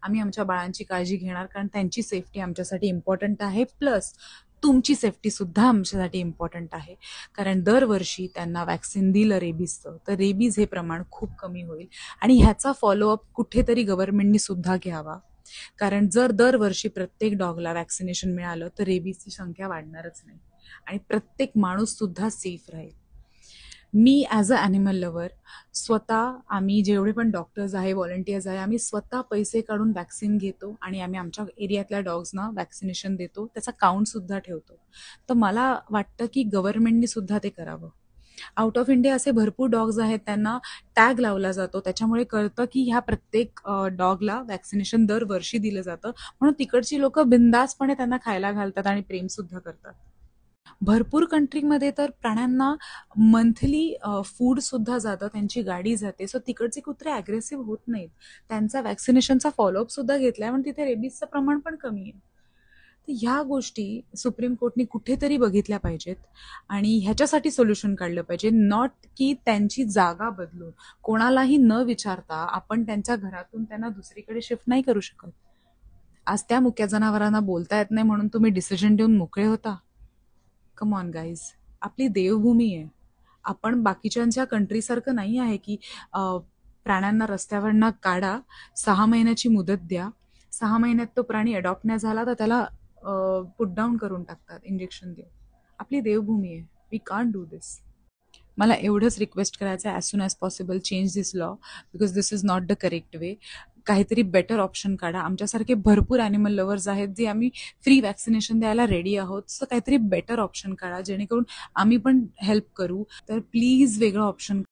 आम्ही आमच्या बाळांची काळजी घेणार, कारण त्यांची सेफ्टी आमच्यासाठी इम्पॉर्टंट आहे. प्लस तुमची सेफ्टी सुद्धा आमच्यासाठी इम्पॉर्टंट आहे, कारण दरवर्षी त्यांना वॅक्सिन दिलं रेबीजचं तर रेबीज हे प्रमाण खूप कमी होईल. आणि ह्याचा फॉलोअप कुठेतरी गव्हर्नमेंटनी सुद्धा घ्यावा, कारण जर दरवर्षी प्रत्येक डॉगला वॅक्सिनेशन मिळालं तर रेबीजची संख्या वाढणारच नाही आणि प्रत्येक माणूस सुद्धा सेफ राहील. मी ॲज अ ॲनिमल लवर स्वतः, आम्ही जेवढे पण डॉक्टर्स आहे, व्हॉलंटियर्स आहे, आम्ही स्वतः पैसे काढून वॅक्सिन घेतो आणि आम्ही आमच्या एरियातल्या डॉग्सना वॅक्सिनेशन देतो, त्याचा काउंटसुद्धा ठेवतो. तर मला वाटतं की गव्हर्नमेंटनी सुद्धा ते करावं. आउट ऑफ इंडिया असे भरपूर डॉग्स आहेत, त्यांना टॅग लावला जातो, त्याच्यामुळे कळतं की ह्या प्रत्येक डॉगला वॅक्सिनेशन दरवर्षी दिलं जातं, म्हणून तिकडची लोक बिंदासपणे त्यांना खायला घालतात आणि प्रेमसुद्धा करतात. भरपूर कंट्रीमध्ये तर प्राण्यांना मंथली फूड सुद्धा जातं, त्यांची गाडी जाते, सो तिकडचे कुत्रे अग्रेसिव्ह होत नाहीत. त्यांचा वॅक्सिनेशनचा फॉलोअप सुद्धा घेतलाय, पण तिथे रेबीजचं प्रमाण पण कमी आहे. तर ह्या गोष्टी सुप्रीम कोर्टनी कुठेतरी बघितल्या पाहिजेत आणि ह्याच्यासाठी सोल्युशन काढलं पाहिजे. नॉट की त्यांची जागा बदलून कोणालाही न विचारता आपण त्यांच्या घरातून त्यांना दुसरीकडे शिफ्ट नाही करू शकत. आज त्या मुक्या जनावरांना बोलता येत नाही म्हणून तुम्ही डिसिजन देऊन मोकळे होता? कम ऑन गाईज, आपली देवभूमी आहे. आपण बाकीच्यांच्या कंट्रीसारखं नाही आहे की प्राण्यांना रस्त्यावरनं काढा, 6 महिन्याची मुदत द्या, 6 महिन्यात तो प्राणी अडॉप्ट नाही झाला तर त्याला पुट डाऊन करून टाकतात इंजेक्शन देऊन. आपली देवभूमी आहे, वी कांट डू दिस. मला एवढंच रिक्वेस्ट करायचं आहे, as soon as possible change this law, because this is not the correct way. काहीतरी बेटर ऑप्शन काढा. आमच्यासारखे भरपूर ॲनिमल लवर्स आहेत जे आम्ही फ्री वॅक्सिनेशन द्यायला रेडी आहोत, सो काहीतरी बेटर ऑप्शन काढा जेणेकरून आम्ही पण हेल्प करू. तर प्लीज वेगळं ऑप्शन